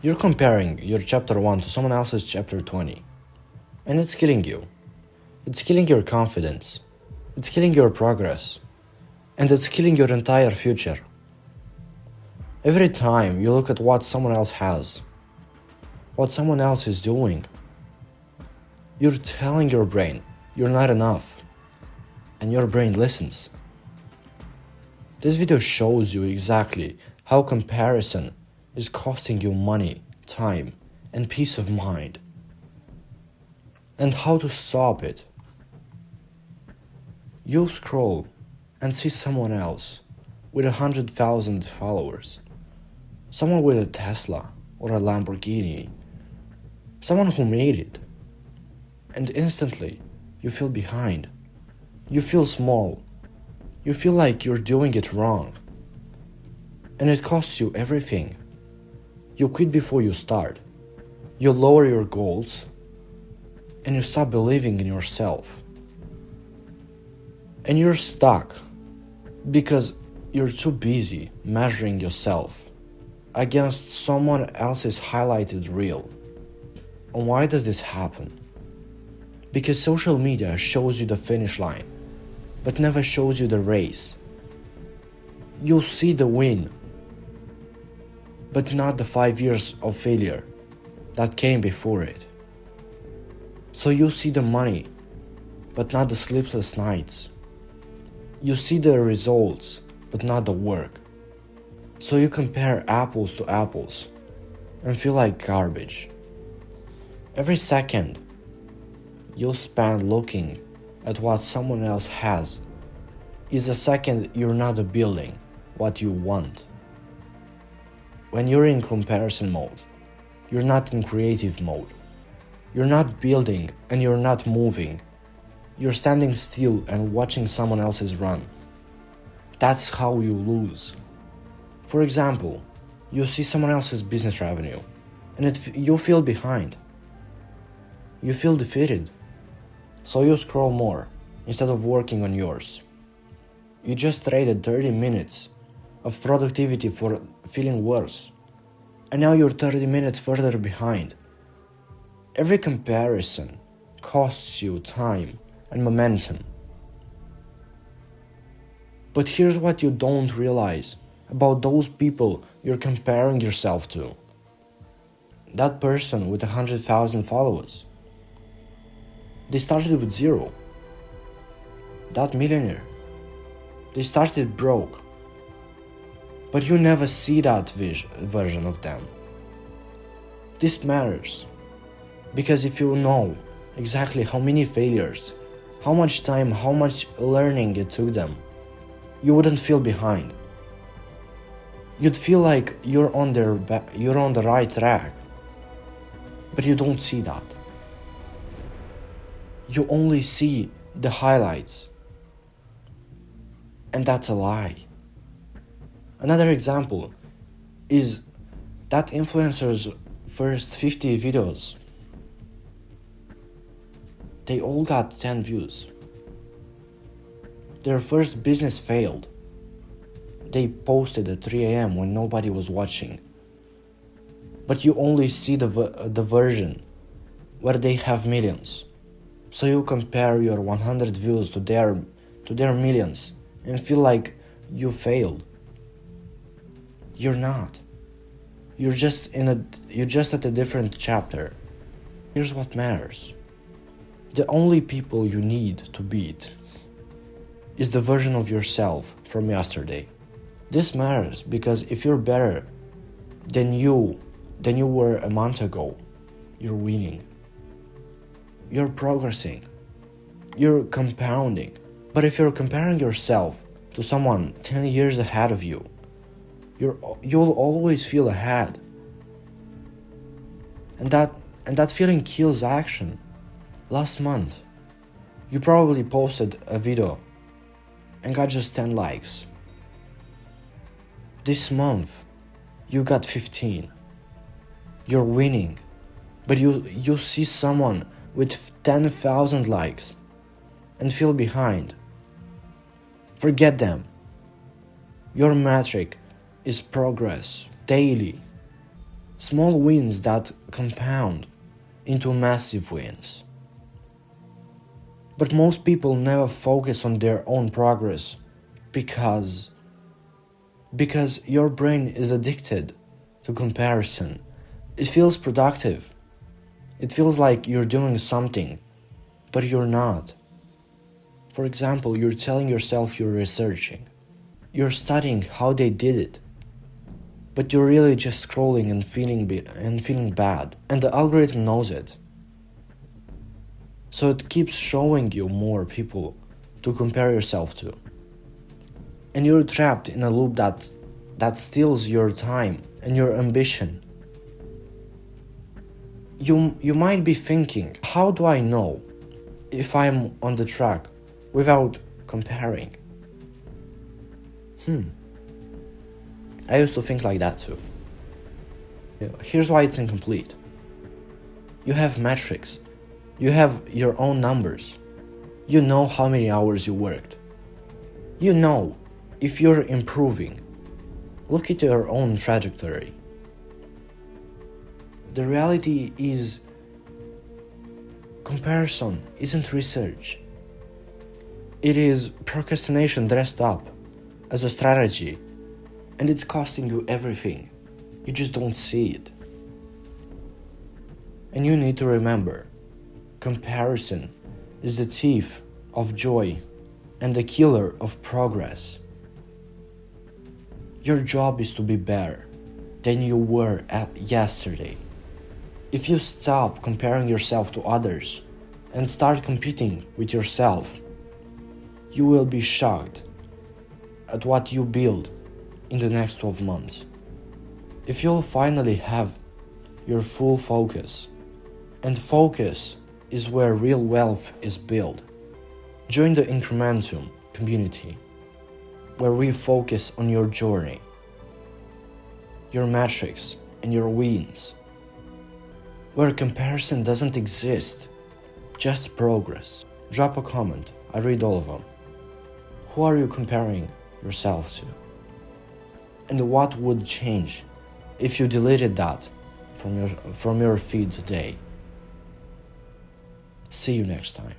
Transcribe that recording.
You're comparing your chapter 1 to someone else's chapter 20, and it's killing you. It's killing your confidence. It's killing your progress. And it's killing your entire future. Every time you look at what someone else has, what someone else is doing, you're telling your brain you're not enough, and your brain listens. This video shows you exactly how comparison is costing you money, time, and peace of mind, and how to stop it. You scroll and see someone else with 100,000 followers, someone with a Tesla or a Lamborghini, someone who made it, and instantly you feel behind. You feel small. You feel like you're doing it wrong. And it costs you everything. You quit before you start. You lower your goals. And you stop believing in yourself. And you're stuck because you're too busy measuring yourself against someone else's highlighted reel. And why does this happen? Because social media shows you the finish line, but never shows you the race. You'll see the win, but not the 5 years of failure that came before it. So you see the money, but not the sleepless nights. You see the results, but not the work. So you compare apples to apples and feel like garbage. Every second you'll spend looking at what someone else has is a second you're not building what you want. When you're in comparison mode, you're not in creative mode. You're not building and you're not moving. You're standing still and watching someone else's run. That's how you lose. For example, you see someone else's business revenue and you feel behind. You feel defeated. So you scroll more instead of working on yours. You just traded 30 minutes of productivity for feeling worse. And now you're 30 minutes further behind. Every comparison costs you time and momentum. But here's what you don't realize about those people you're comparing yourself to. That person with 100,000 followers. They started with 0. That millionaire. They started broke. But you never see that version of them. This matters. Because if you know exactly how many failures, how much time, how much learning it took them, you wouldn't feel behind. You'd feel like you're on the right track. But you don't see that. You only see the highlights. And that's a lie. Another example is that influencer's first 50 videos. They all got 10 views. Their first business failed. They posted at 3 a.m. when nobody was watching. But you only see the version where they have millions. So you compare your 100 views to their millions and feel like you failed. You're not. You're just at a different chapter. Here's what matters. The only people you need to beat is the version of yourself from yesterday. This matters because if you're better than you were a month ago, you're winning. You're progressing. You're compounding. But if you're comparing yourself to someone 10 years ahead of you, you'll always feel ahead. And that feeling kills action. Last month, you probably posted a video and got just 10 likes. This month, you got 15. You're winning. But you see someone with 10,000 likes and feel behind. Forget them. Your metric is progress daily. Small wins that compound into massive wins. But most people never focus on their own progress because your brain is addicted to comparison. It feels productive. It feels like you're doing something, but you're not. For example, you're telling yourself you're researching. You're studying how they did it. But you're really just scrolling and feeling bad. And the algorithm knows it. So it keeps showing you more people to compare yourself to. And you're trapped in a loop that steals your time and your ambition. You might be thinking, how do I know if I'm on the track without comparing? I used to think like that too. Here's why it's incomplete. You have metrics. You have your own numbers. You know how many hours you worked. You know if you're improving. Look at your own trajectory. The reality is, comparison isn't research. It is procrastination dressed up as a strategy, and it's costing you everything. You just don't see it. And you need to remember, comparison is the thief of joy and the killer of progress. Your job is to be better than you were yesterday. If you stop comparing yourself to others and start competing with yourself, you will be shocked at what you build in the next 12 months. If you'll finally have your full focus, and focus is where real wealth is built. Join the Incrementum community, where we focus on your journey, your metrics, and your wins. Where comparison doesn't exist, just progress. Drop a comment, I read all of them. Who are you comparing yourself to? And what would change if you deleted that from your feed today? See you next time.